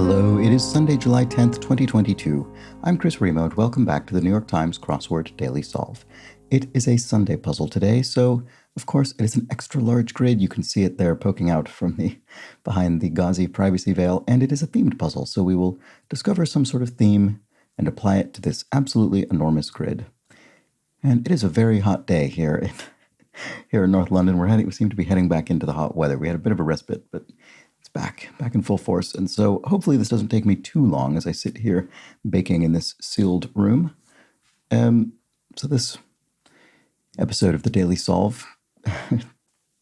Hello, it is Sunday, July 10th, 2022. I'm Chris Remo, and welcome back to the New York Times Crossword Daily Solve. It is a Sunday puzzle today, so of course it is an extra large grid. You can see it there poking out from behind the gauzy privacy veil, and it is a themed puzzle, so we will discover some sort of theme and apply it to this absolutely enormous grid. And it is a very hot day here in North London. We seem to be heading back into the hot weather. We had a bit of a respite, but it's back in full force. And so hopefully this doesn't take me too long as I sit here baking in this sealed room. So this episode of the Daily Solve,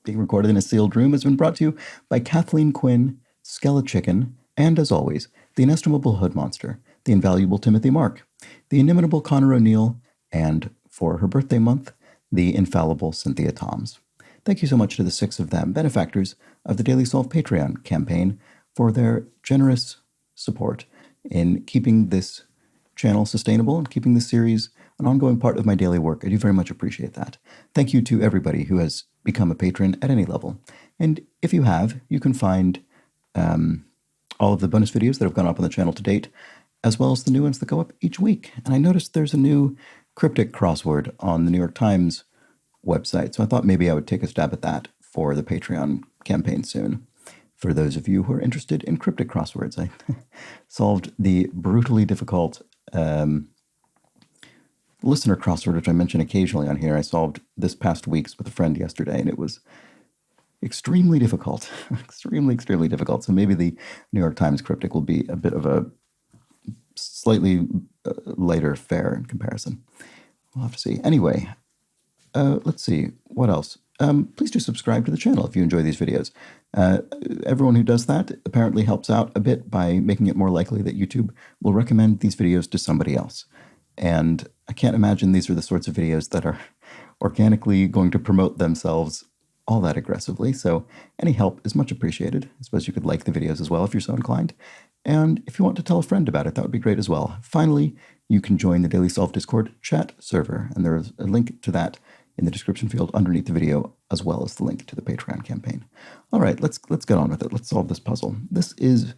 being recorded in a sealed room, has been brought to you by Kathleen Quinn, Skella Chicken, and as always, the inestimable Hood Monster, the invaluable Timothy Mark, the inimitable Connor O'Neill, and for her birthday month, the infallible Cynthia Toms. Thank you so much to the 6 of them, benefactors of the Daily Solve Patreon campaign, for their generous support in keeping this channel sustainable and keeping this series an ongoing part of my daily work. I do very much appreciate that. Thank you to everybody who has become a patron at any level. And if you have, you can find all of the bonus videos that have gone up on the channel to date, as well as the new ones that go up each week. And I noticed there's a new cryptic crossword on the New York Times website, so I thought maybe I would take a stab at that for the Patreon campaign soon. For those of you who are interested in cryptic crosswords, I solved the brutally difficult listener crossword, which I mention occasionally on here. I solved this past week's with a friend yesterday, and it was extremely difficult. extremely difficult. So maybe the New York Times cryptic will be a bit of a slightly lighter fare in comparison. We'll have to see. Anyway, let's see. What else? Please do subscribe to the channel if you enjoy these videos. Everyone who does that apparently helps out a bit by making it more likely that YouTube will recommend these videos to somebody else. And I can't imagine these are the sorts of videos that are organically going to promote themselves all that aggressively. So any help is much appreciated. I suppose you could like the videos as well if you're so inclined. And if you want to tell a friend about it, that would be great as well. Finally, you can join the Daily Solve Discord chat server, and there is a link to that in the description field underneath the video, as well as the link to the Patreon campaign. All right, let's get on with it. Let's solve this puzzle. This is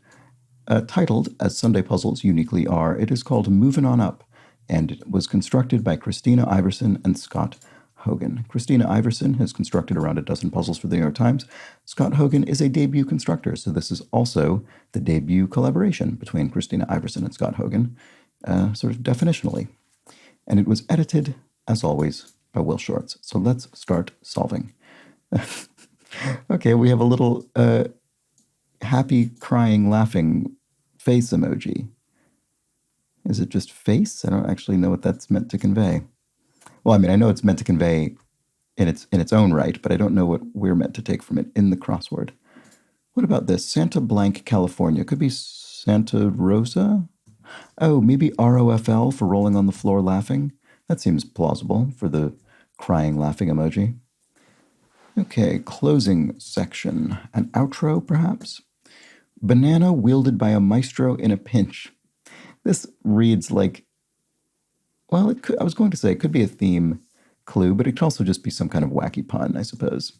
titled, as Sunday puzzles uniquely are, it is called Movin' On Up, and it was constructed by Christina Iverson and Scott Hogan. Christina Iverson has constructed around a dozen puzzles for the New York Times. Scott Hogan is a debut constructor, so this is also the debut collaboration between Christina Iverson and Scott Hogan, sort of definitionally. And it was edited, as always, by Will Shorts. So let's start solving. Okay, we have a little happy, crying, laughing face emoji. Is it just face? I don't actually know what that's meant to convey. Well, I mean, I know it's meant to convey in its own right, but I don't know what we're meant to take from it in the crossword. What about this? Santa Blank, California. Could be Santa Rosa? Oh, maybe ROFL for rolling on the floor laughing. That seems plausible for the crying, laughing emoji. Okay, closing section. An outro, perhaps? Banana wielded by a maestro in a pinch. This reads like, well, I was going to say it could be a theme clue, but it could also just be some kind of wacky pun, I suppose.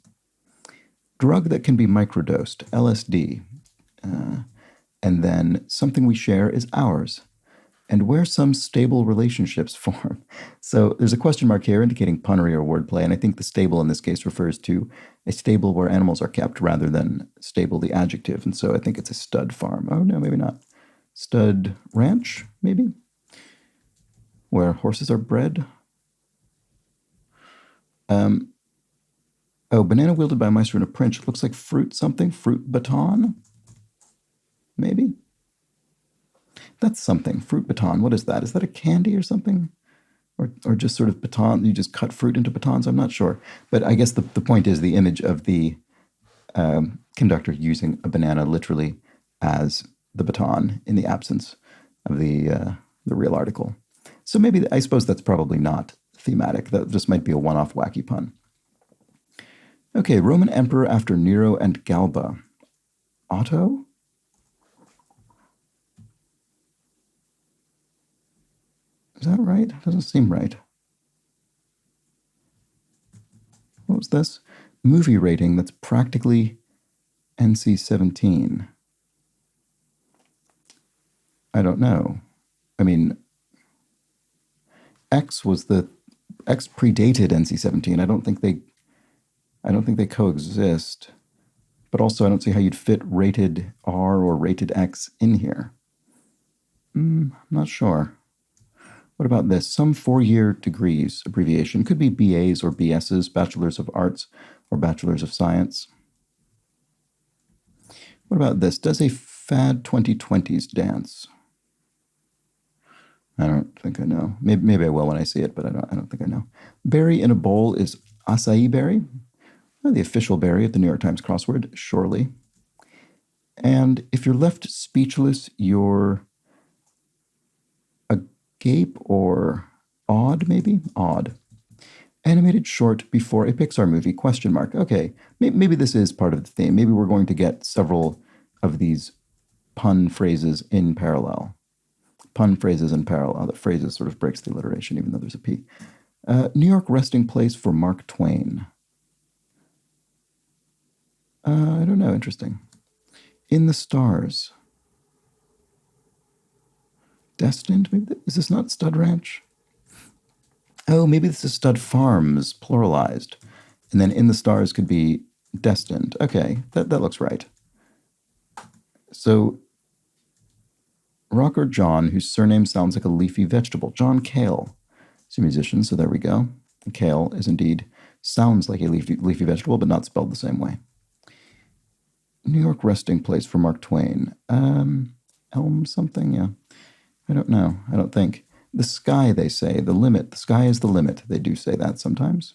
Drug that can be microdosed, LSD. And then something we share is ours. And where some stable relationships form. So there's a question mark here indicating punnery or wordplay, and I think the stable in this case refers to a stable where animals are kept rather than stable, the adjective. And so I think it's a stud farm. Oh, no, maybe not. Stud ranch, maybe? Where horses are bred. Oh, banana wielded by a maestro in a pinch. It looks like fruit something. Fruit baton? Maybe? That's something. Fruit baton. What is that? Is that a candy or something? Or just sort of baton? You just cut fruit into batons? I'm not sure. But I guess the point is the image of the conductor using a banana literally as the baton in the absence of the real article. So maybe, I suppose that's probably not thematic. That just might be a one-off wacky pun. Okay, Roman emperor after Nero and Galba. Otto? Is that right? Doesn't seem right. What was this? Movie rating that's practically NC-17. I don't know. I mean, X predated NC-17. I don't think they coexist. But also, I don't see how you'd fit rated R or rated X in here. I'm not sure. What about this? Some 4-year degrees abbreviation. Could be BAs or BSs, Bachelors of Arts or Bachelors of Science. What about this? Does a fad 2020s dance? I don't think I know. Maybe I will when I see it, but I don't think I know. Berry in a bowl is acai berry. The official berry of the New York Times crossword, surely. And if you're left speechless, you're agape or odd, maybe? Odd. Animated short before a Pixar movie, question mark. Okay, maybe this is part of the theme. Maybe we're going to get several of these pun phrases in parallel. Pun phrases in parallel. That phrases sort of breaks the alliteration, even though there's a P. New York resting place for Mark Twain. I don't know. Interesting. In the Stars. Destined? Maybe is this not Stud Ranch? Oh, maybe this is Stud Farms, pluralized. And then In the Stars could be destined. Okay, that looks right. So, Rocker John, whose surname sounds like a leafy vegetable. John Cale. He's a musician, so there we go. Kale is indeed, sounds like a leafy vegetable, but not spelled the same way. New York resting place for Mark Twain. Elm something? Yeah. I don't know. I don't think. The sky, they say. The limit. The sky is the limit. They do say that sometimes.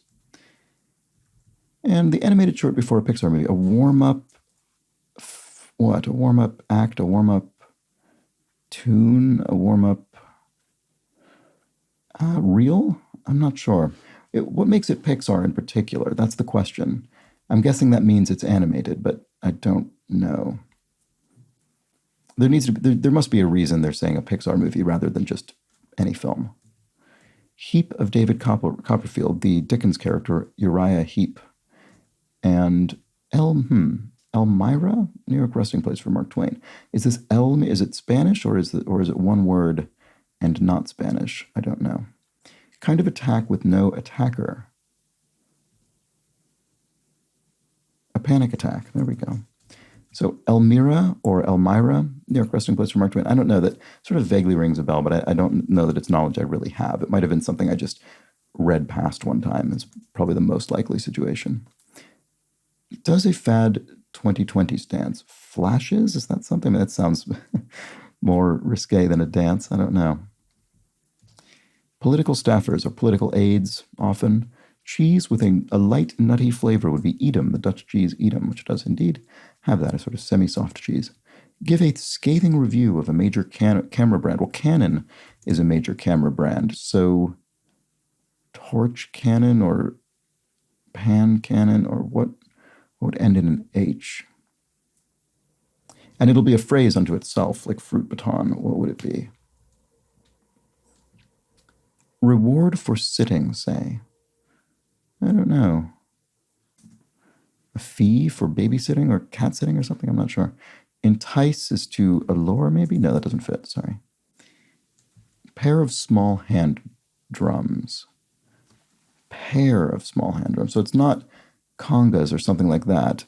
And the animated short before a Pixar movie. A warm-up... What? A warm-up act? A warm-up tune? A warm-up... reel? I'm not sure. What makes it Pixar in particular? That's the question. I'm guessing that means it's animated, but I don't know. There must be a reason they're saying a Pixar movie rather than just any film. Heap of David Copperfield, the Dickens character Uriah Heep, and Elmira, New York resting place for Mark Twain. Is this Elm? Is it Spanish or is it one word and not Spanish? I don't know. Kind of attack with no attacker. A panic attack. There we go. So Elmira or Elmira, New York resting place for Mark Twain. I don't know. That sort of vaguely rings a bell, but I don't know that it's knowledge I really have. It might have been something I just read past one time. It's probably the most likely situation. Does a fad 2020s dance? Flashes? Is that something? That sounds more risque than a dance. I don't know. Political staffers or political aides, often. Cheese with a light, nutty flavor would be Edam, the Dutch cheese Edam, which does indeed have that, a sort of semi-soft cheese. Give a scathing review of a major camera brand. Well, Canon is a major camera brand, so Torch Canon or Pan Canon or what would end in an H? And it'll be a phrase unto itself, like fruit baton. What would it be? Reward for sitting, say. I don't know. A fee for babysitting or cat sitting or something? I'm not sure. Entice is to allure, maybe? No, that doesn't fit. Sorry. Pair of small hand drums. Pair of small hand drums. So it's not congas or something like that,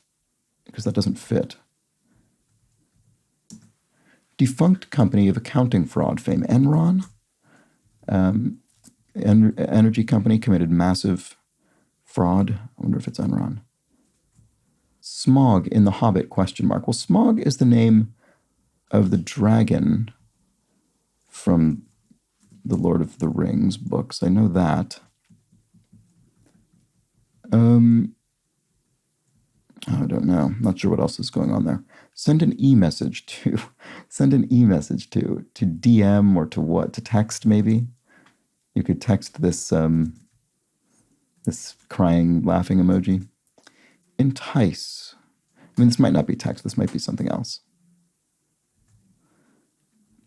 because that doesn't fit. Defunct company of accounting fraud fame. Enron? Energy company committed massive fraud. I wonder if it's Enron. Smog in The Hobbit, question mark. Well, Smog is the name of the dragon from the Lord of the Rings books. I know that. I don't know. I'm not sure what else is going on there. Send an e-message to DM or to what? To text, maybe? You could text this this crying, laughing emoji. Entice. I mean, this might not be text. This might be something else.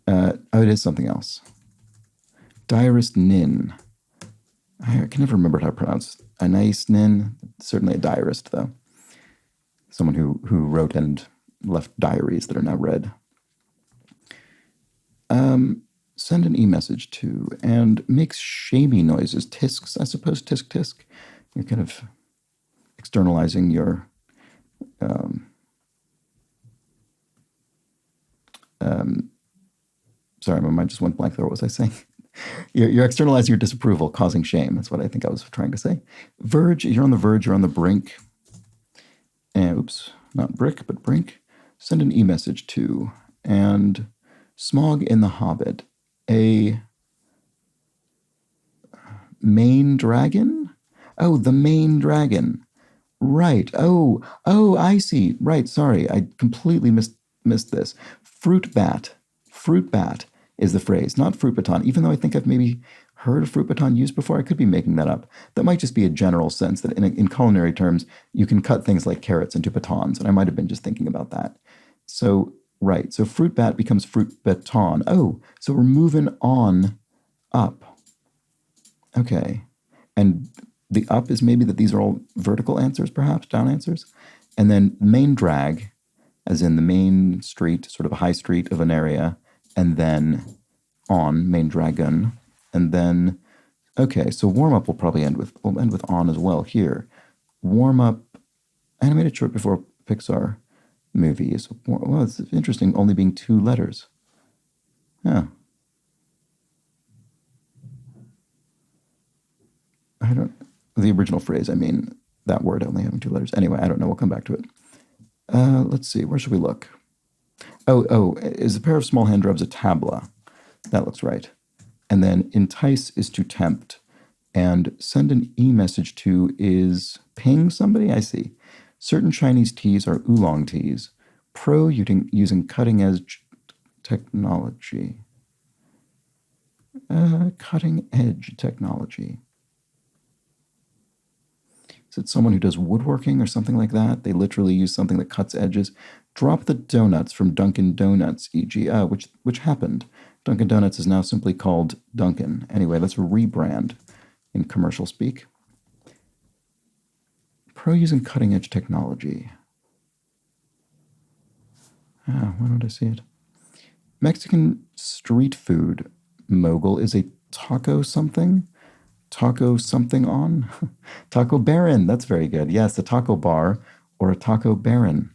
Oh, it is something else. Diarist Nin. I can never remember how to pronounce Anais Nin. Certainly a diarist, though. Someone who wrote and left diaries that are now read. Send an e-message to, and makes shamey noises. Tisks, I suppose. Tisk, tisk. You're kind of externalizing your sorry, my mind just went blank there. What was I saying? You're externalizing your disapproval, causing shame. That's what I think I was trying to say. Verge, you're on the verge, you're on the brink. And, oops, not brick, but brink. Send an e-message to, and Smog in the Hobbit, a main dragon? Oh, the main dragon. Right. Oh, I see. Right. Sorry, I completely missed this. Fruit bat. Fruit bat is the phrase, not fruit baton. Even though I think I've maybe heard of fruit baton used before, I could be making that up. That might just be a general sense that in culinary terms, you can cut things like carrots into batons, and I might have been just thinking about that. So, right. So fruit bat becomes fruit baton. Oh, so we're moving on up. Okay. And the up is maybe that these are all vertical answers, perhaps, down answers. And then main drag, as in the main street, sort of a high street of an area, and then on, main dragon. And then, okay, so warm up will probably end with on as well here. Warm up, animated short before Pixar movies. Well, it's interesting, only being 2 letters. Yeah. I don't, the original phrase, I mean, that word only having 2 letters. Anyway, I don't know, we'll come back to it. Let's see, where should we look? Oh, is a pair of small hand rubs a tabla? That looks right. And then entice is to tempt. And send an e-message to is ping somebody? I see. Certain Chinese teas are oolong teas. Pro using cutting-edge technology. Cutting-edge technology. Is it someone who does woodworking or something like that? They literally use something that cuts edges. Drop the donuts from Dunkin' Donuts, e.g., which happened. Dunkin' Donuts is now simply called Dunkin'. Anyway, that's a rebrand in commercial speak. Pro using cutting-edge technology. Why don't I see it? Mexican street food mogul is a taco something? Taco something on? Taco Baron, that's very good. Yes, a taco bar or a taco baron.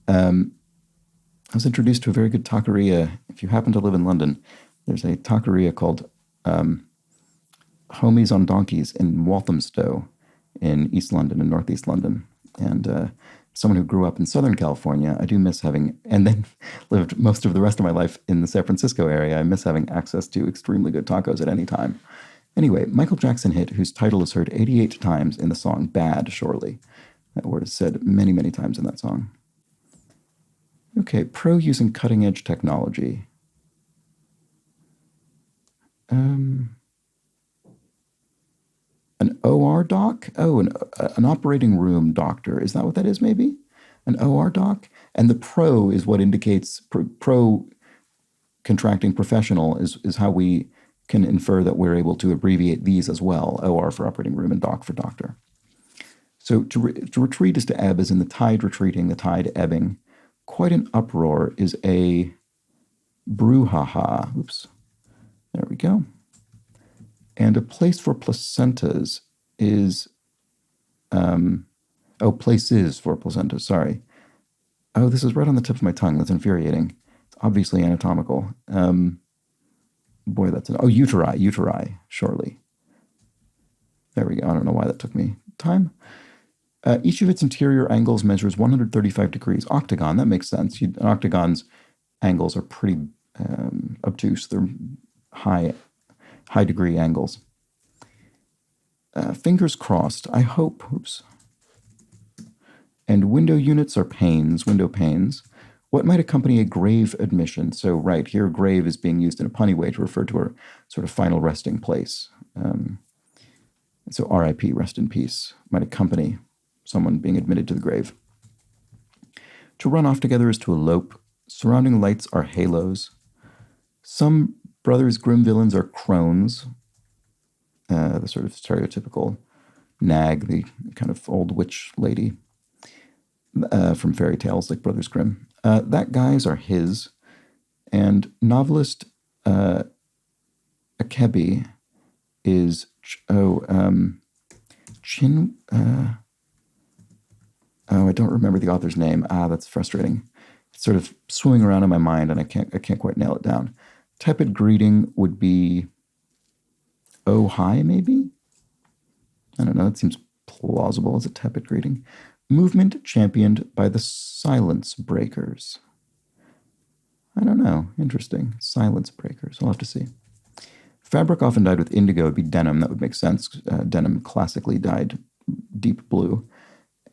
I was introduced to a very good taqueria. If you happen to live in London, there's a taqueria called Homies on Donkeys in Walthamstow in East London and Northeast London. And someone who grew up in Southern California, I do miss having, and then lived most of the rest of my life in the San Francisco area, I miss having access to extremely good tacos at any time. Anyway, Michael Jackson hit, whose title is heard 88 times in the song Bad, Surely. That word is said many, many times in that song. Okay, pro using cutting-edge technology. An OR doc? Oh, an operating room doctor. Is that what that is, maybe? An OR doc? And the pro is what indicates pro contracting professional is how we can infer that we're able to abbreviate these as well. OR for operating room and doc for doctor. So to retreat is to ebb, as in the tide retreating, the tide ebbing. Quite an uproar is a brouhaha. Oops. There we go. And a place for placentas is, places for placentas, sorry. Oh, this is right on the tip of my tongue. That's infuriating. It's obviously anatomical. Boy, that's uteri, surely. There we go. I don't know why that took me time. Each of its interior angles measures 135 degrees. Octagon, that makes sense. An octagon's angles are pretty obtuse. They're high degree angles. Fingers crossed, I hope. Oops. And window units are panes, window panes. What might accompany a grave admission? So right here, grave is being used in a punny way to refer to our sort of final resting place. So R.I.P., rest in peace, might accompany someone being admitted to the grave. To run off together is to elope. Surrounding lights are halos. Some Brothers Grimm villains are crones, the sort of stereotypical nag, the kind of old witch lady from fairy tales like Brothers Grimm. That guys are his. And novelist Akebi is Chin. I don't remember the author's name. That's frustrating. It's sort of swimming around in my mind, and I can't quite nail it down. Tepid greeting would be "Oh hi," maybe. I don't know. That seems plausible as a tepid greeting. Movement championed by the Silence Breakers. I don't know. Interesting. Silence Breakers. I'll have to see. Fabric often dyed with indigo would be denim. That would make sense. Denim classically dyed deep blue.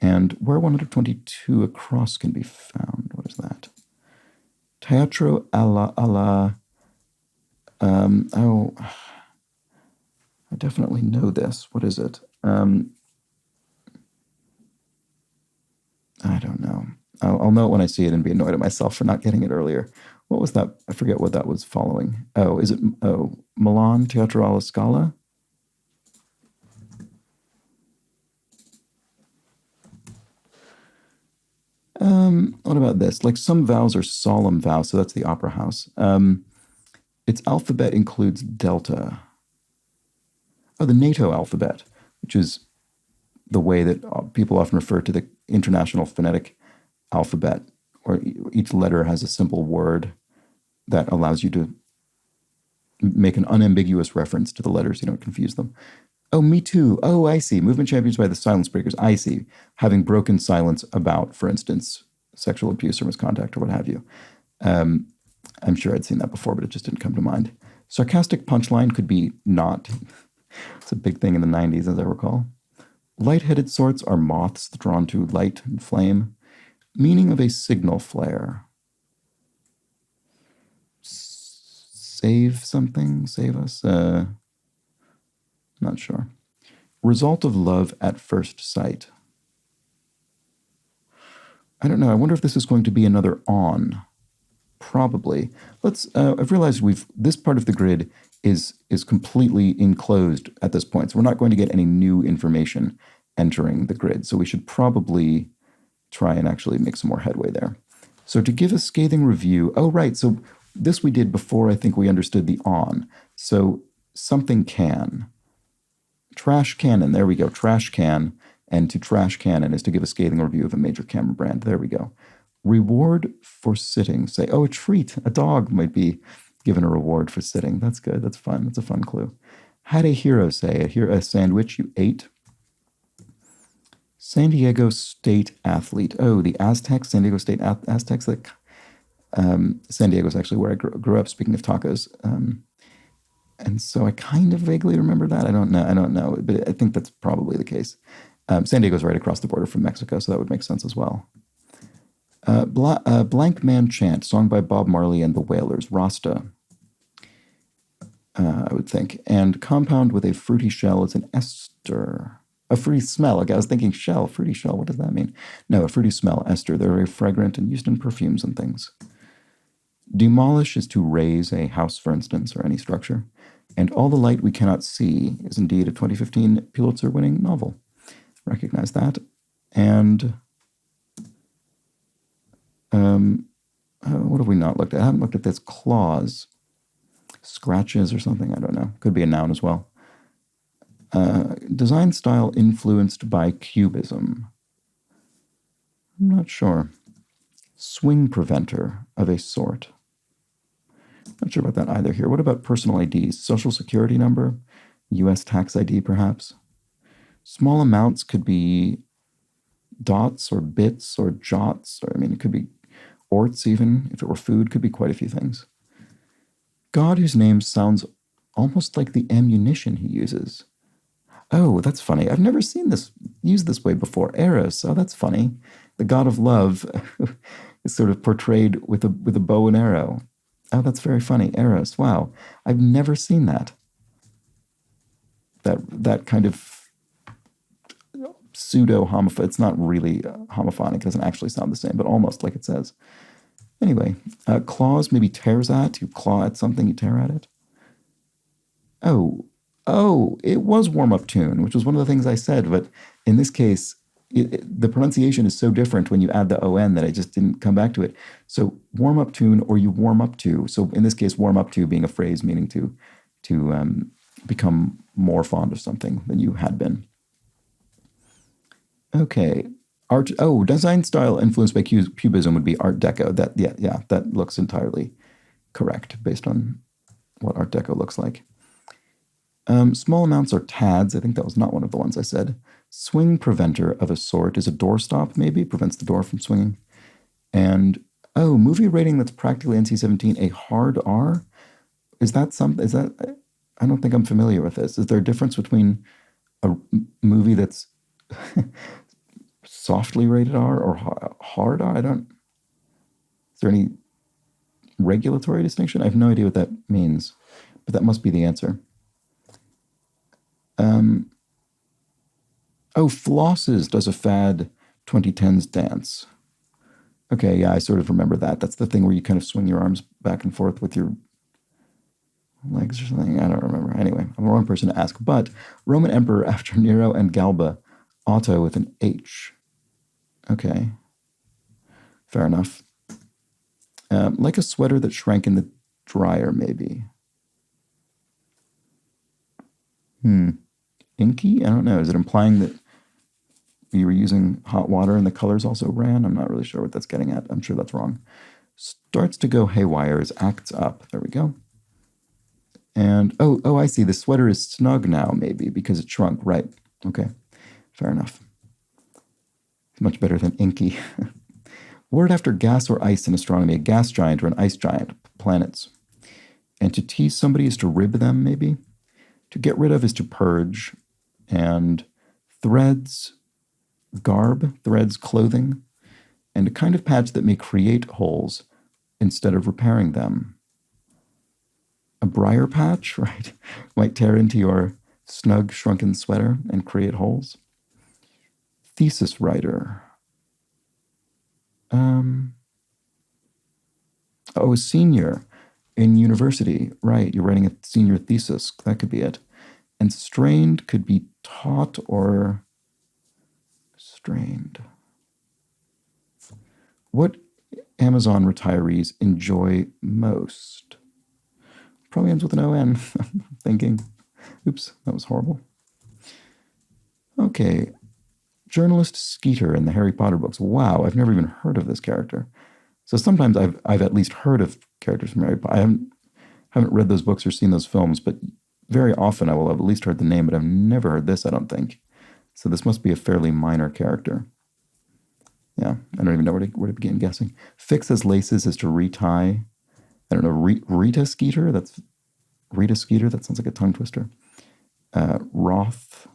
And where 122 across can be found. What is that? Teatro alla. I definitely know this. What is it? I don't know. I'll know it when I see it and be annoyed at myself for not getting it earlier. What was that? I forget what that was following. Oh, is it? Oh, Milan Teatro alla Scala? What about this? Like some vowels are solemn vowels, so that's the opera house. Its alphabet includes delta. Oh, the NATO alphabet, which is the way that people often refer to the International Phonetic Alphabet, where each letter has a simple word that allows you to make an unambiguous reference to the letters. You don't confuse them. Oh, me too. Oh, I see. Movement champions by the Silence Breakers. I see. Having broken silence about, for instance, sexual abuse or misconduct or what have you. I'm sure I'd seen that before, but it just didn't come to mind. Sarcastic punchline could be not. It's a big thing in the 90s, as I recall. Light-headed sorts are moths drawn to light and flame. Meaning of a signal flare. Save something? Save us? Not sure. Result of love at first sight. I don't know. I wonder if this is going to be another on. Probably. I've realized this part of the grid is completely enclosed at this point. So we're not going to get any new information entering the grid. So we should probably try and actually make some more headway there. So to give a scathing review, oh, right. So this we did before I think we understood the on. So something can. Trash cannon, there we go, trash can. And to trash cannon is to give a scathing review of a major camera brand. There we go. Reward for sitting. Say, oh, a treat. A dog might be given a reward for sitting. That's good. That's fun. That's a fun clue. Had a hero say, a sandwich you ate. San Diego State athlete. Oh, the Aztecs, San Diego State Aztecs. San Diego is actually where I grew up, speaking of tacos. And so I kind of vaguely remember that. I don't know, but I think that's probably the case. San Diego's right across the border from Mexico, so that would make sense as well. Blank Man Chant, song by Bob Marley and the Wailers, Rasta, I would think. And compound with a fruity shell is an ester. A fruity smell. Okay, I was thinking shell, fruity shell. What does that mean? No, a fruity smell, ester. They're very fragrant and used in perfumes and things. Demolish is to raise a house, for instance, or any structure. And All the Light We Cannot See is indeed a 2015 Pulitzer-winning novel. Recognize that. And what have we not looked at? I haven't looked at this. Claws. Scratches or something. I don't know. Could be a noun as well. Design style influenced by Cubism. I'm not sure. Swing preventer of a sort. Not sure about that either here. What about personal IDs? Social security number? U.S. tax ID, perhaps? Small amounts could be dots or bits or jots. Or, it could be orts even. If it were food, could be quite a few things. God whose name sounds almost like the ammunition he uses. Oh, that's funny. I've never seen this used this way before. Eros. Oh, that's funny. The god of love is sort of portrayed with a bow and arrow. Oh, that's very funny. Eros. Wow. I've never seen that. That kind of pseudo-homophonic. It's not really homophonic. It doesn't actually sound the same, but almost like it says. Anyway, claws maybe tears at. You claw at something, you tear at it. Oh, it was warm-up tune, which was one of the things I said, but in this case, the pronunciation is so different when you add the on that I just didn't come back to it. So warm up tune, or you warm up to. So in this case, warm up to being a phrase meaning to become more fond of something than you had been. Okay. Art. Oh, design style influenced by Cubism would be Art Deco. That looks entirely correct based on what Art Deco looks like. Small amounts are tads. I think that was not one of the ones I said. Swing preventer of a sort is a doorstop, maybe, prevents the door from swinging. And, movie rating that's practically NC-17, a hard R? Is that something, I don't think I'm familiar with this. Is there a difference between a movie that's softly rated R or hard R? Is there any regulatory distinction? I have no idea what that means, but that must be the answer. Flosses does a fad 2010s dance. Okay, yeah, I sort of remember that. That's the thing where you kind of swing your arms back and forth with your legs or something. I don't remember. Anyway, I'm the wrong person to ask. But Roman Emperor after Nero and Galba, Otto with an H. Okay. Fair enough. Like a sweater that shrank in the dryer, maybe. Inky? I don't know. Is it implying that you were using hot water and the colors also ran? I'm not really sure what that's getting at. I'm sure that's wrong. Starts to go haywire is acts up. There we go. And, I see. The sweater is snug now, maybe, because it shrunk. Right. Okay. Fair enough. Much better than inky. Word after gas or ice in astronomy. A gas giant or an ice giant. Planets. And to tease somebody is to rib them, maybe. To get rid of is to purge. And threads, garb, threads, clothing. And a kind of patch that may create holes instead of repairing them. A briar patch, right, might tear into your snug, shrunken sweater and create holes. Thesis writer. A senior in university, right, you're writing a senior thesis, that could be it. And strained could be taut or strained. What Amazon retirees enjoy most? Probably ends with an O-N. I'm thinking. Oops, that was horrible. Okay. Journalist Skeeter in the Harry Potter books. Wow, I've never even heard of this character. So sometimes I've at least heard of characters from Harry Potter. I haven't read those books or seen those films, but very often I will have at least heard the name, but I've never heard this, I don't think. So this must be a fairly minor character. Yeah, I don't even know where to begin guessing. Fix as laces is to retie. I don't know, Rita Skeeter? That's Rita Skeeter? That sounds like a tongue twister. Roth,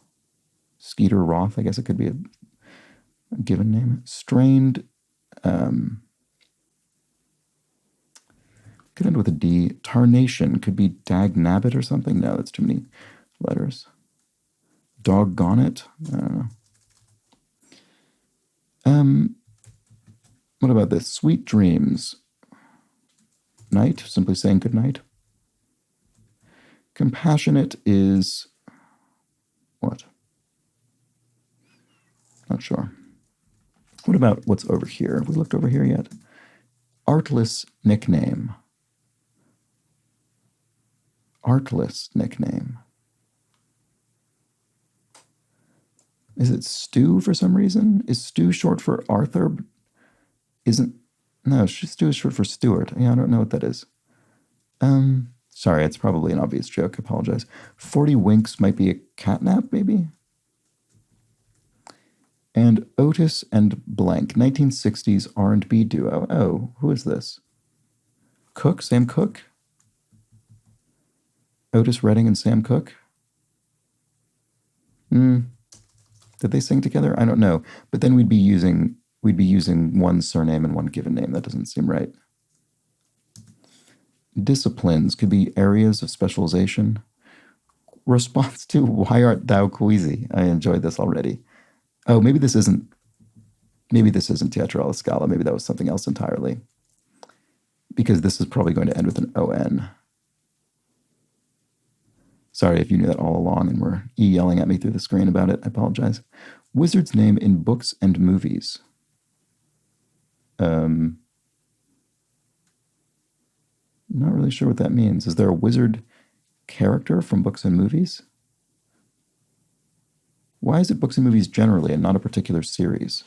Skeeter Roth, I guess it could be a given name. Strained, could end with a D. Tarnation could be Dagnabbit or something. No, that's too many letters. Doggone it. I don't know. What about this? Sweet dreams. Night, simply saying good night. Compassionate is what? Not sure. What about what's over here? Have we looked over here yet? Artless nickname. Artless nickname. Is it Stu for some reason? Is Stu short for Arthur? No, Stu is short for Stuart. Yeah, I don't know what that is. Sorry, it's probably an obvious joke. I apologize. 40 winks might be a catnap, maybe? And Otis and blank, 1960s R&B duo. Oh, who is this? Cooke? Sam Cooke? Otis Redding and Sam Cooke? Did they sing together? I don't know. But then we'd be using one surname and one given name. That doesn't seem right. Disciplines could be areas of specialization. Response to why art thou queasy? I enjoyed this already. Oh, maybe this isn't Teatro alla Scala. Maybe that was something else entirely. Because this is probably going to end with an O-N. Sorry if you knew that all along and were yelling at me through the screen about it. I apologize. Wizard's name in books and movies. Not really sure what that means. Is there a wizard character from books and movies? Why is it books and movies generally and not a particular series?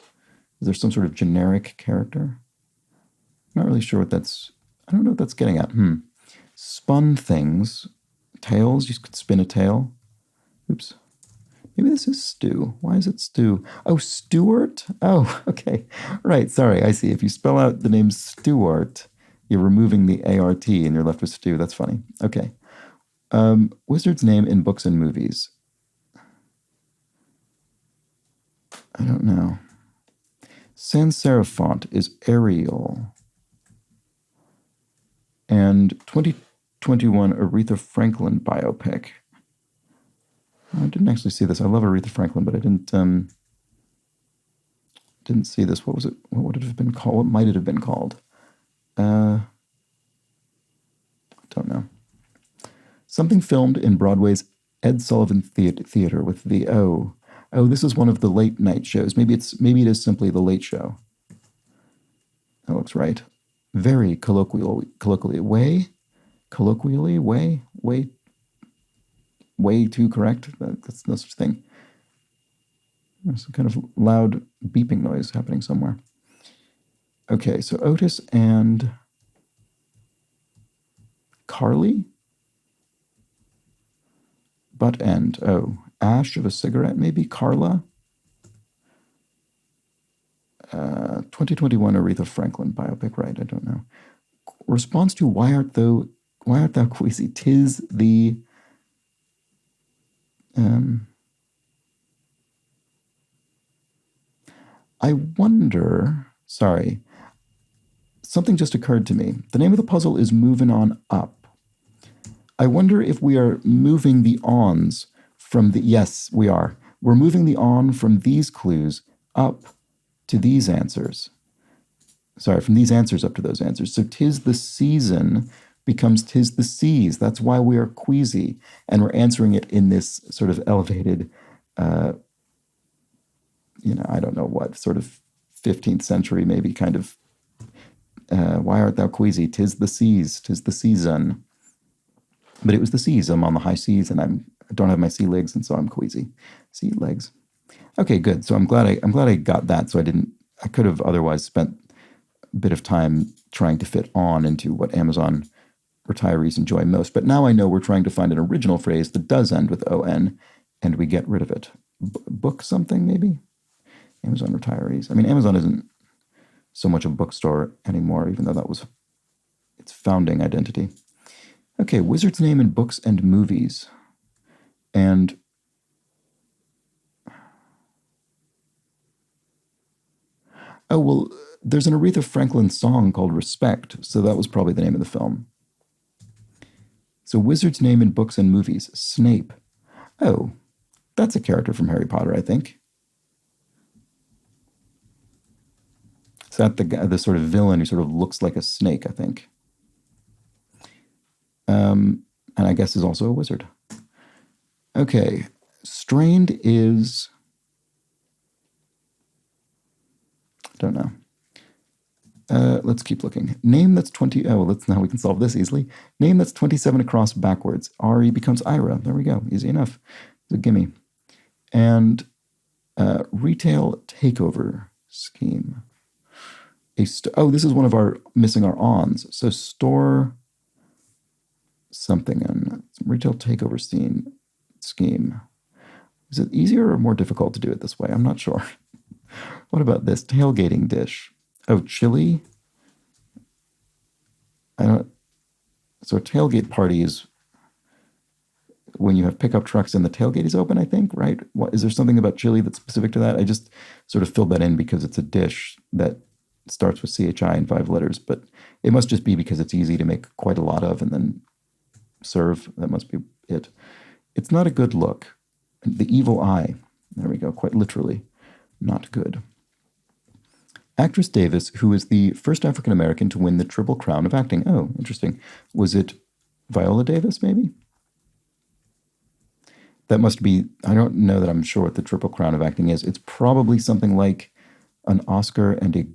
Is there some sort of generic character? Not really sure what that's... I don't know what that's getting at. Spun things. Tails. You could spin a tail. Oops. Maybe this is stew. Why is it stew? Oh, Stuart? Oh, okay. Right, sorry, I see. If you spell out the name Stuart, you're removing the ART and you're left with stew. That's funny. Okay. Wizard's name in books and movies. I don't know. Sans serif font is Arial. And 2021 Aretha Franklin biopic. I didn't actually see this. I love Aretha Franklin, but I didn't see this. What was it? What would it have been called? What might it have been called? I don't know. Something filmed in Broadway's Ed Sullivan Theater with the O. Oh, this is one of the late night shows. Maybe it is simply The Late Show. That looks right. Very colloquially, way too correct. That's no such thing. There's some kind of loud beeping noise happening somewhere. Okay, so Otis and Carly? Butt end. Oh, ash of a cigarette, maybe? Carla? 2021 Aretha Franklin biopic, right? I don't know. Response to why art thou queasy? 'Tis the... I wonder... Sorry. Something just occurred to me. The name of the puzzle is Moving On Up. I wonder if we are moving the ons from the... Yes, we are. We're moving the on from these clues up to these answers. Sorry, from these answers up to those answers. So 'tis the season becomes 'tis the seas. That's why we are queasy. And we're answering it in this sort of elevated, I don't know what, sort of 15th century maybe kind of, why art thou queasy? 'Tis the seas, 'tis the season. But it was the seas. I'm on the high seas and I don't have my sea legs, and so I'm queasy. Sea legs. Okay, good. So I'm glad I got that. So I could have otherwise spent a bit of time trying to fit on into what Amazon retirees enjoy most. But now I know we're trying to find an original phrase that does end with ON, and we get rid of it. Book something, maybe? Amazon retirees. I mean, Amazon isn't so much a bookstore anymore, even though that was its founding identity. Okay, wizard's name in books and movies. And oh, well, there's an Aretha Franklin song called Respect, so that was probably the name of the film. So wizard's name in books and movies, Snape. Oh, that's a character from Harry Potter, I think. Is that the sort of villain who sort of looks like a snake, I think. And I guess is also a wizard. Okay, strained is... I don't know. Let's keep looking. Name that's 20... Oh, now we can solve this easily. Name that's 27 across backwards. Ari becomes Ira. There we go. Easy enough. It's a gimme. And retail takeover scheme. Oh, this is one of our missing our ons. So store something in retail takeover scheme. Is it easier or more difficult to do it this way? I'm not sure. What about this tailgating dish? Oh, chili. So a tailgate party is when you have pickup trucks and the tailgate is open, I think, right? Is there something about chili that's specific to that? I just sort of filled that in because it's a dish that starts with CHI in 5 letters, but it must just be because it's easy to make quite a lot of and then serve. That must be it. It's not a good look. The evil eye. There we go. Quite literally. Not good. Actress Davis, who is the first African-American to win the Triple Crown of acting. Oh, interesting. Was it Viola Davis, maybe? that must be, I don't know that I'm sure what the Triple Crown of acting is. It's probably something like an Oscar and a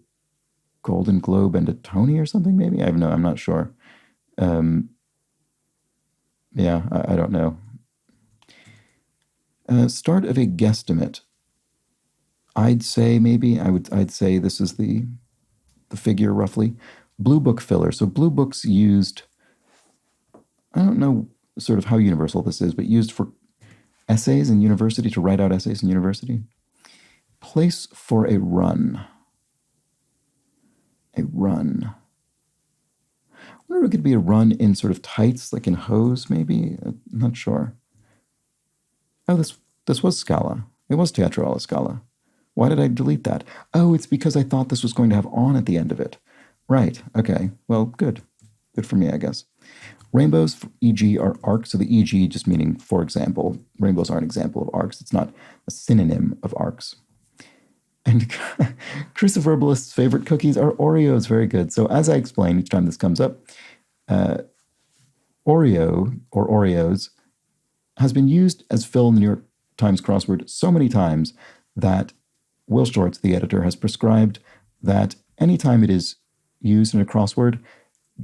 Golden Globe and a Tony or something, maybe? I'm not sure. Yeah, I don't know. Start of a guesstimate. I'd say maybe, I'd say this is the figure roughly. Blue Book filler. So Blue Book's used, I don't know sort of how universal this is, but used for essays in university, to write out essays in university. Place for a run. A run. I wonder if it could be a run in sort of tights, like in hose, maybe? I'm not sure. Oh, this was Scala. It was Teatro alla Scala. Why did I delete that? Oh, it's because I thought this was going to have on at the end of it. Right, okay. Well, good. Good for me, I guess. Rainbows, e.g., are arcs, so the e.g. just meaning, for example. Rainbows are an example of arcs. It's not a synonym of arcs. And cruciverbalist's favorite cookies are Oreos. Very good. So as I explain each time this comes up, Oreo, or Oreos, has been used as fill in the New York Times crossword so many times that Will Shortz, the editor, has prescribed that anytime it is used in a crossword,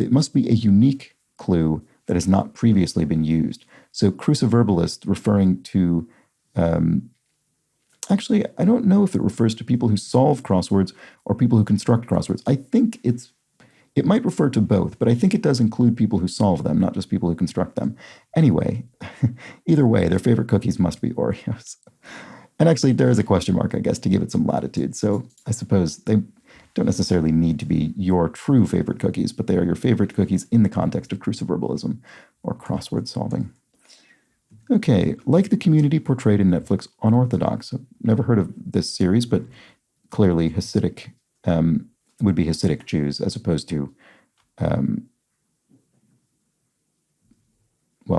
it must be a unique clue that has not previously been used. So cruciverbalist, referring to, actually, I don't know if it refers to people who solve crosswords or people who construct crosswords. I think it might refer to both, but I think it does include people who solve them, not just people who construct them. Anyway, either way, their favorite cookies must be Oreos. And actually, there is a question mark, I guess, to give it some latitude. So I suppose they don't necessarily need to be your true favorite cookies, but they are your favorite cookies in the context of cruciverbalism or crossword solving. Okay, like the community portrayed in Netflix Unorthodox. I've never heard of this series, but clearly Hasidic would be Hasidic Jews as opposed to, well,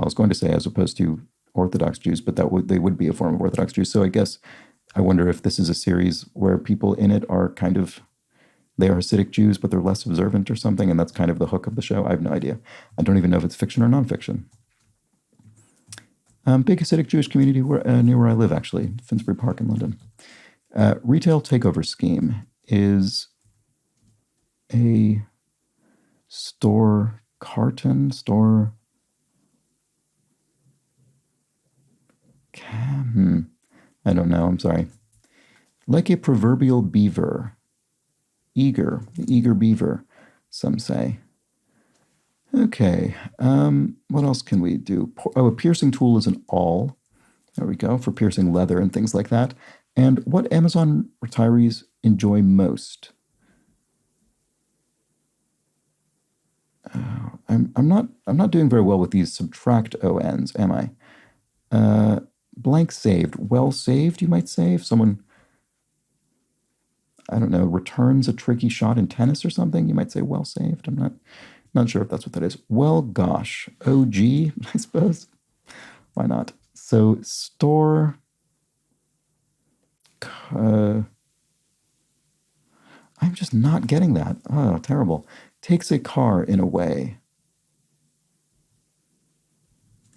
I was going to say as opposed to Orthodox Jews, but they would be a form of Orthodox Jews. So I guess I wonder if this is a series where people in it are kind of, they are Hasidic Jews, but they're less observant or something, and that's kind of the hook of the show. I have no idea. I don't even know if it's fiction or nonfiction. Big Hasidic Jewish community near where I live, actually, Finsbury Park in London. Retail takeover scheme is a store carton, store... I don't know, I'm sorry. Like a proverbial beaver. Eager, the eager beaver, some say. Okay, what else can we do? Oh, a piercing tool is an awl. There we go, for piercing leather and things like that. And what Amazon retirees enjoy most? I'm not doing very well with these subtract ONs, am I? Blank saved, well saved, you might say, if someone, I don't know, returns a tricky shot in tennis or something, you might say well saved. I'm not sure if that's what that is. Well, gosh, OG, I suppose. Why not? So store, I'm just not getting that. Oh, terrible. Takes a car in a way.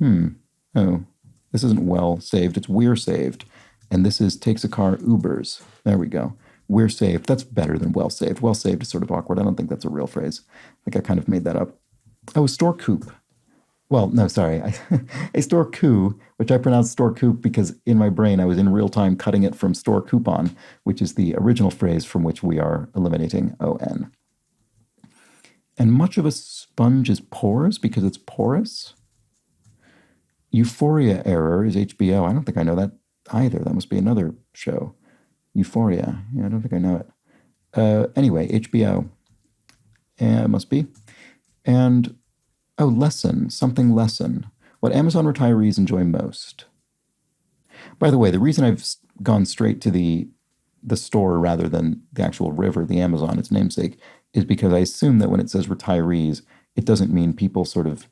Oh, this isn't well saved. It's we're saved. And this is takes a car Ubers. There we go. We're saved. That's better than well saved. Well saved is sort of awkward. I don't think that's a real phrase. I think I kind of made that up. Oh, store coupe. Well, no, sorry. A store coup, which I pronounced store coupe because in my brain I was in real time cutting it from store coupon, which is the original phrase from which we are eliminating ON. And much of a sponge is porous because it's porous. Euphoria error is HBO. I don't think I know that either. That must be another show. Euphoria. Yeah, I don't think I know it. Anyway, HBO. It must be. And, oh, lesson. Something lesson. What Amazon retirees enjoy most. By the way, the reason I've gone straight to the store rather than the actual river, the Amazon, its namesake, is because I assume that when it says retirees, it doesn't mean people sort of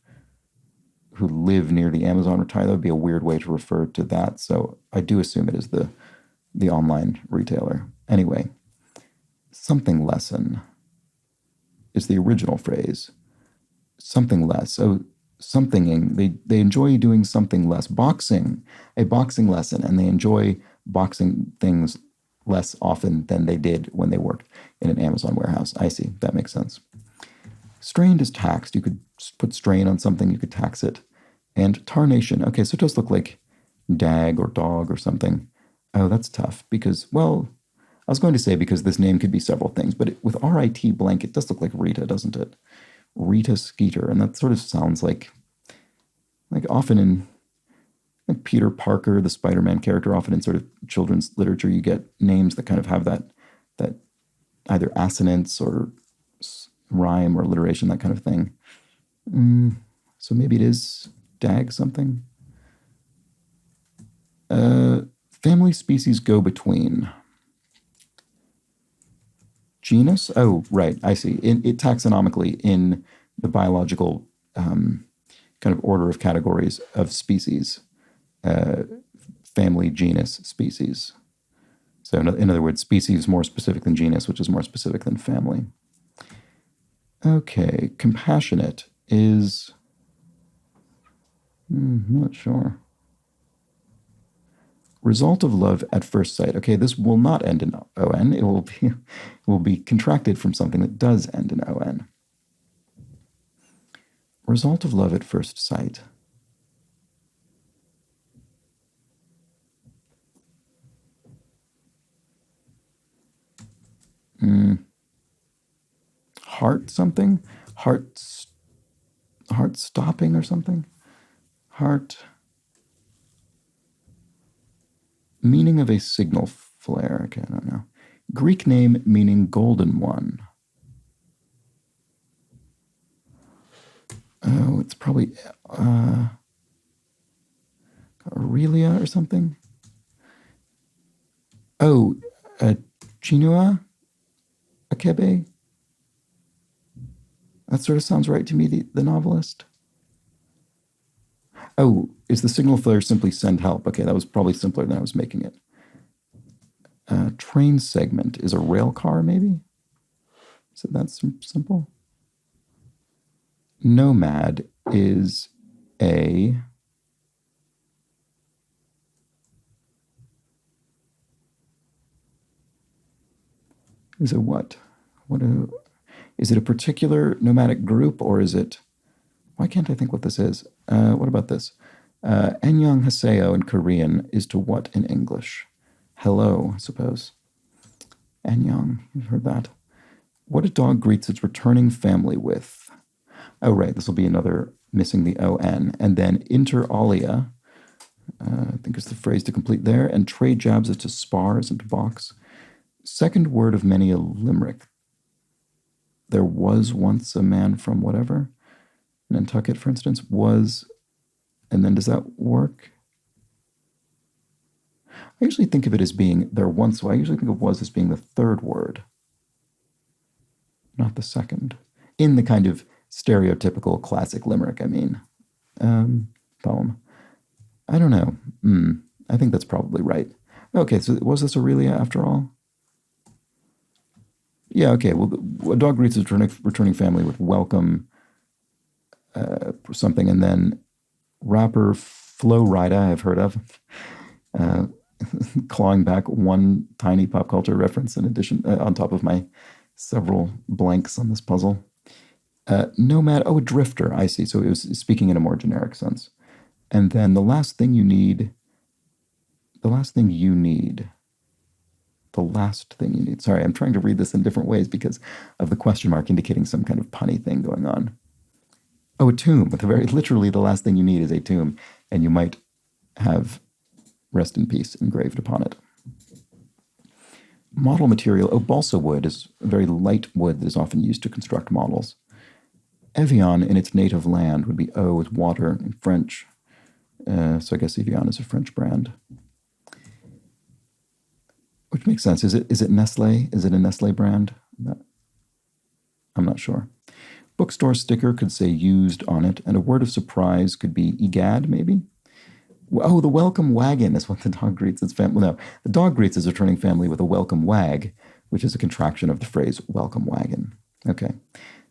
who live near the Amazon retire. That would be a weird way to refer to that. So I do assume it is the online retailer. Anyway, something lesson is the original phrase. Something less. So somethinging. They enjoy doing something less. Boxing, a boxing lesson, and they enjoy boxing things less often than they did when they worked in an Amazon warehouse. I see. That makes sense. Strained is taxed. You could put strain on something, you could tax it. And tarnation. Okay, so it does look like dag or dog or something. Oh, that's tough because, well, I was going to say because this name could be several things, but with RIT blank, it does look like Rita, doesn't it? Rita Skeeter, and that sort of sounds like often in like Peter Parker, the Spider-Man character, often in sort of children's literature, you get names that kind of have that either assonance or rhyme or alliteration, that kind of thing. So maybe it is dag something. Family species go between. Genus? Oh, right. I see. It taxonomically in the biological kind of order of categories of species, family, genus, species. So in other words, species more specific than genus, which is more specific than family. Okay, compassionate is, not sure. Result of love at first sight. Okay, this will not end in on. It will be contracted from something that does end in on. Result of love at first sight. Heart something? Heart stopping or something? Heart. Meaning of a signal flare. Okay, I don't know. Greek name meaning golden one. Oh, it's probably Aurelia or something. Oh, Chinua Achebe. That sort of sounds right to me, the novelist. Oh, is the signal flare simply send help? Okay, that was probably simpler than I was making it. Train segment is a rail car, maybe? Is it that simple? Nomad is a what? Is it a particular nomadic group or is it? Why can't I think what this is? What about this? Annyeong haseyo in Korean is to what in English? Hello, I suppose. Annyeong, you've heard that. What a dog greets its returning family with. Oh, right, this will be another missing the on. And then inter alia, I think is the phrase to complete there. And trade jabs it to spars and to box. Second word of many a limerick. There was once a man from whatever. Nantucket, for instance, was, and then does that work? I usually think of it as being there once, so I usually think of was as being the third word, not the second. In the kind of stereotypical classic limerick, I mean, poem. I don't know. I think that's probably right. Okay, so was this Aurelia after all? Yeah, okay. Well, a dog greets its returning family with welcome something, and then rapper Flo Rida, I've heard of, clawing back one tiny pop culture reference in addition, on top of my several blanks on this puzzle. Nomad, oh, a drifter, I see. So it was speaking in a more generic sense. And then the last thing you need, sorry, I'm trying to read this in different ways because of the question mark indicating some kind of punny thing going on. Oh, a tomb. Very literally, the last thing you need is a tomb, and you might have rest in peace engraved upon it. Model material. Oh, balsa wood is a very light wood that is often used to construct models. Evian in its native land would be eau with water in French. So I guess Evian is a French brand. Which makes sense. Is it Nestle? Is it a Nestle brand? I'm not sure. Bookstore sticker could say used on it, and a word of surprise could be egad, maybe? Oh, the welcome wagon is what the dog greets its family. No, the dog greets its returning family with a welcome wag, which is a contraction of the phrase welcome wagon. Okay,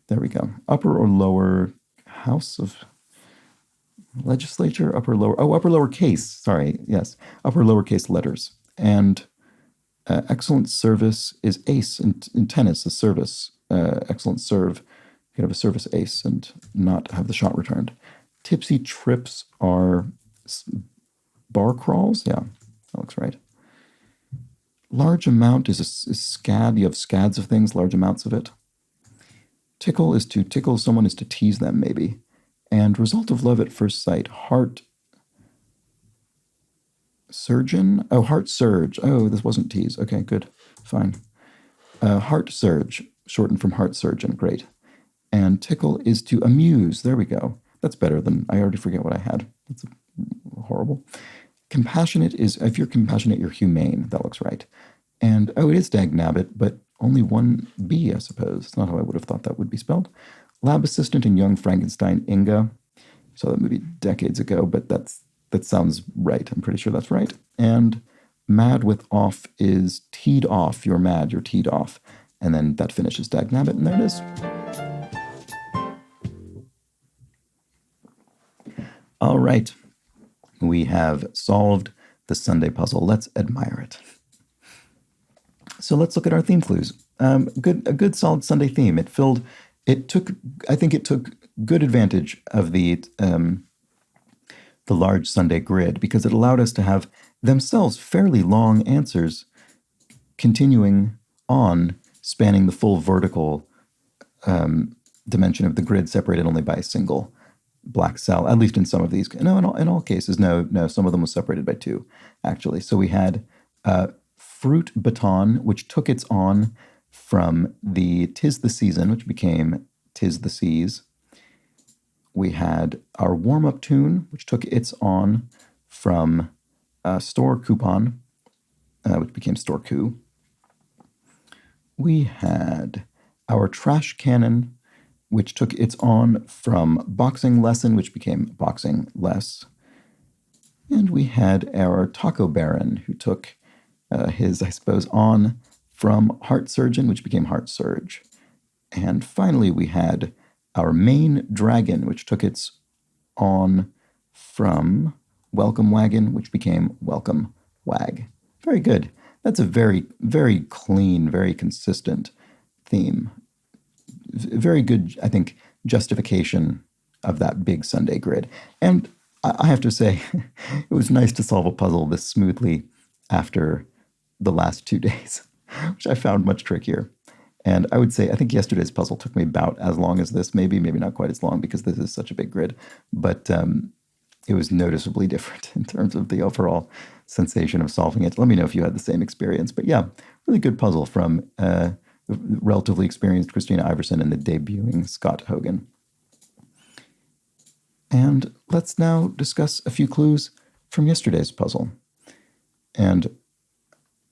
there we go. Upper or lower house of Legislature, upper lower case. Sorry, yes, upper lowercase letters. And excellent service is ace in tennis. A service, excellent serve. You could have a service ace and not have the shot returned. Tipsy trips are bar crawls. Yeah, that looks right. Large amount is scad. You have scads of things, large amounts of it. Tickle is to tickle someone, is to tease them, maybe. And result of love at first sight. Heart surgeon? Oh, heart surge. Oh, this wasn't tease. Okay, good. Fine. Heart surge, shortened from heart surgeon. Great. And tickle is to amuse. There we go. That's better than, I already forget what I had. That's horrible. Compassionate is, if you're compassionate, you're humane. That looks right. And, oh, it is dagnabbit, but only one B, I suppose. It's not how I would have thought that would be spelled. Lab assistant in Young Frankenstein, Inga. Saw that movie decades ago, but that sounds right. I'm pretty sure that's right. And mad with off is teed off. You're mad, you're teed off. And then that finishes dagnabbit, and there it is. All right. We have solved the Sunday puzzle. Let's admire it. So let's look at our theme clues. A good solid Sunday theme. I think it took good advantage of the large Sunday grid because it allowed us to have themselves fairly long answers continuing on, spanning the full vertical dimension of the grid, separated only by a single black cell, at least in some of these. No, in all cases, no, some of them was separated by two, actually. So we had fruit baton, which took its on from the 'Tis the Season, which became 'Tis the Seas. We had our warm-up tune, which took its on from store coupon, which became store coup. We had our trash cannon, which took its on from boxing lesson, which became boxing less. And we had our taco baron, who took his, I suppose, on from heart surgeon, which became heart surge. And finally, we had our main dragon, which took its on from welcome wagon, which became welcome wag. Very good. That's a very, very clean, very consistent theme. Very good, I think, justification of that big Sunday grid. And I have to say, it was nice to solve a puzzle this smoothly after the last 2 days, which I found much trickier. And I would say, I think yesterday's puzzle took me about as long as this, maybe not quite as long because this is such a big grid, but it was noticeably different in terms of the overall sensation of solving it. Let me know if you had the same experience. But yeah, really good puzzle from the relatively experienced Christina Iverson and the debuting Scott Hogan. And let's now discuss a few clues from yesterday's puzzle. And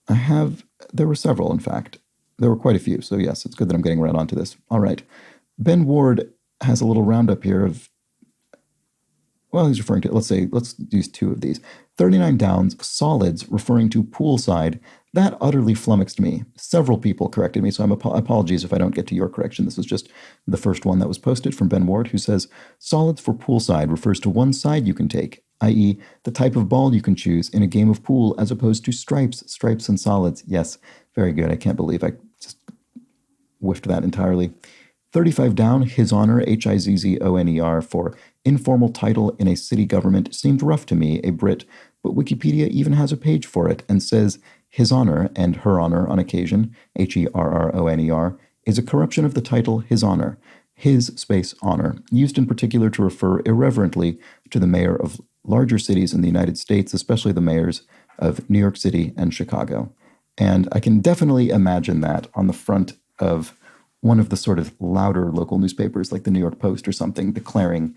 there were several, in fact. There were quite a few, so yes, it's good that I'm getting right onto this. All right. Ben Ward has a little roundup here of, well, he's referring to, let's use two of these. 39 downs, solids, referring to poolside. That utterly flummoxed me. Several people corrected me, so apologies if I don't get to your correction. This is just the first one that was posted from Ben Ward, who says, solids for poolside refers to one side you can take, i.e. the type of ball you can choose in a game of pool as opposed to stripes and solids. Yes, very good. I can't believe I just whiffed that entirely. 35 down, His Honor, Hizzoner, for informal title in a city government seemed rough to me, a Brit, but Wikipedia even has a page for it and says His Honor and Her Honor on occasion, Herroner, is a corruption of the title His Honor, his space honor, used in particular to refer irreverently to the mayor of larger cities in the United States, especially the mayors of New York City and Chicago. And I can definitely imagine that on the front of one of the sort of louder local newspapers like the New York Post or something, decrying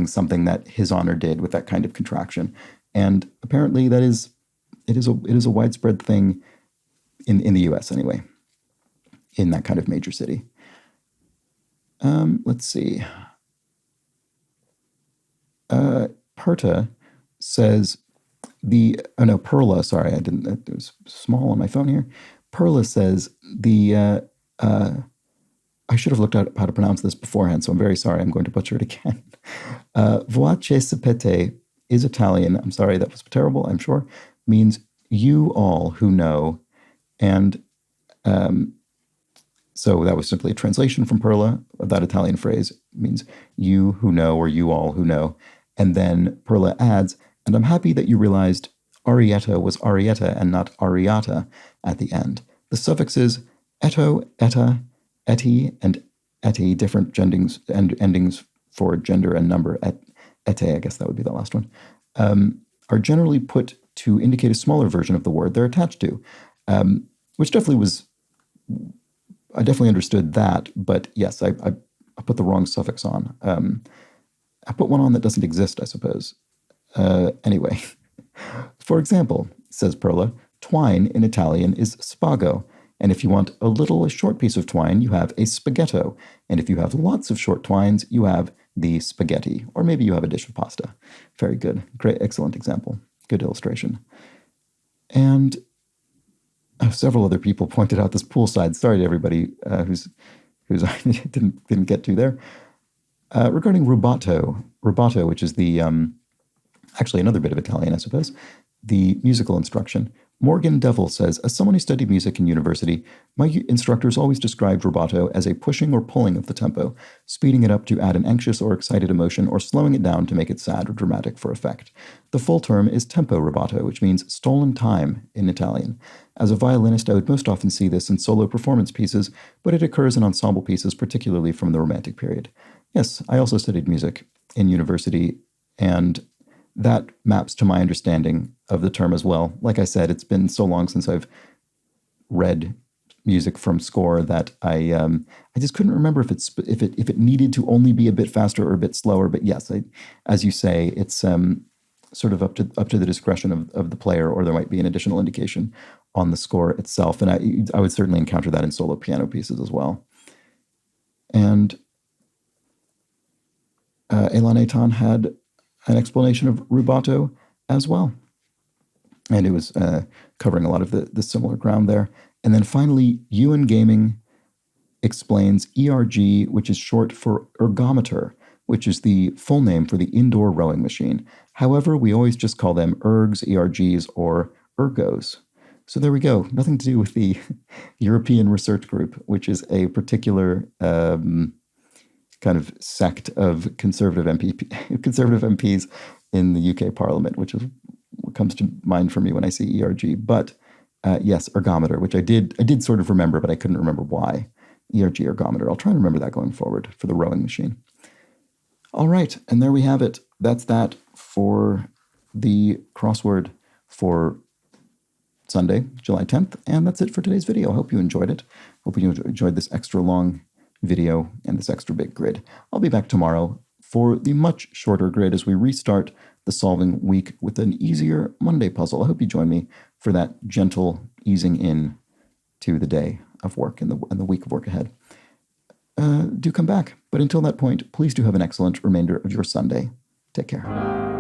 something that His Honor did with that kind of contraction. And apparently it is a widespread thing in the US anyway, in that kind of major city. Let's see. Perta says Perla, sorry, it was small on my phone here. Perla says the I should have looked at how to pronounce this beforehand, so I'm very sorry. I'm going to butcher it again. Voi che sapete is Italian. I'm sorry, that was terrible, I'm sure. Means you all who know. And so that was simply a translation from Perla of that Italian phrase. It means you who know or you all who know. And then Perla adds, and I'm happy that you realized Arietta was Arietta and not Ariata at the end. The suffixes etto, etta, eti, and eti, different endings for gender and number, ete, I guess that would be the last one, are generally put to indicate a smaller version of the word they're attached to, which definitely was, I definitely understood that, but yes, I put the wrong suffix on. I put one on that doesn't exist, I suppose. Anyway, for example, says Perla, twine in Italian is spago, and if you want a short piece of twine, you have a spaghetto, and if you have lots of short twines, you have the spaghetti, or maybe you have a dish of pasta. Very good. Great, excellent example. Good illustration. And several other people pointed out this poolside. Sorry to everybody who's I didn't get to there. Regarding rubato, which is the actually another bit of Italian, I suppose, the musical instruction. Morgan Devil says, as someone who studied music in university, my instructors always described rubato as a pushing or pulling of the tempo, speeding it up to add an anxious or excited emotion, or slowing it down to make it sad or dramatic for effect. The full term is tempo rubato, which means stolen time in Italian. As a violinist, I would most often see this in solo performance pieces, but it occurs in ensemble pieces, particularly from the Romantic period. Yes, I also studied music in university, and that maps to my understanding of the term as well. Like I said, it's been so long since I've read music from score that I just couldn't remember if it needed to only be a bit faster or a bit slower. But yes, as you say, it's sort of up to the discretion of the player, or there might be an additional indication on the score itself. And I would certainly encounter that in solo piano pieces as well. And Elan Eitan had an explanation of rubato as well. And it was covering a lot of the similar ground there. And then finally, Ewan Gaming explains ERG, which is short for ergometer, which is the full name for the indoor rowing machine. However, we always just call them ergs, ERGs, or ergos. So there we go. Nothing to do with the European Research Group, which is a particular kind of sect of conservative MPs in the UK Parliament, which is what comes to mind for me when I see ERG. But yes, ergometer, which I did sort of remember, but I couldn't remember why. ERG, ergometer. I'll try and remember that going forward for the rowing machine. All right, and there we have it. That's that for the crossword for Sunday, July 10th. And that's it for today's video. I hope you enjoyed it. Hope you enjoyed this extra long video and this extra big grid. I'll be back tomorrow for the much shorter grid as we restart the solving week with an easier Monday puzzle. I hope you join me for that gentle easing in to the day of work and the week of work ahead. Do come back. But until that point, please do have an excellent remainder of your Sunday. Take care.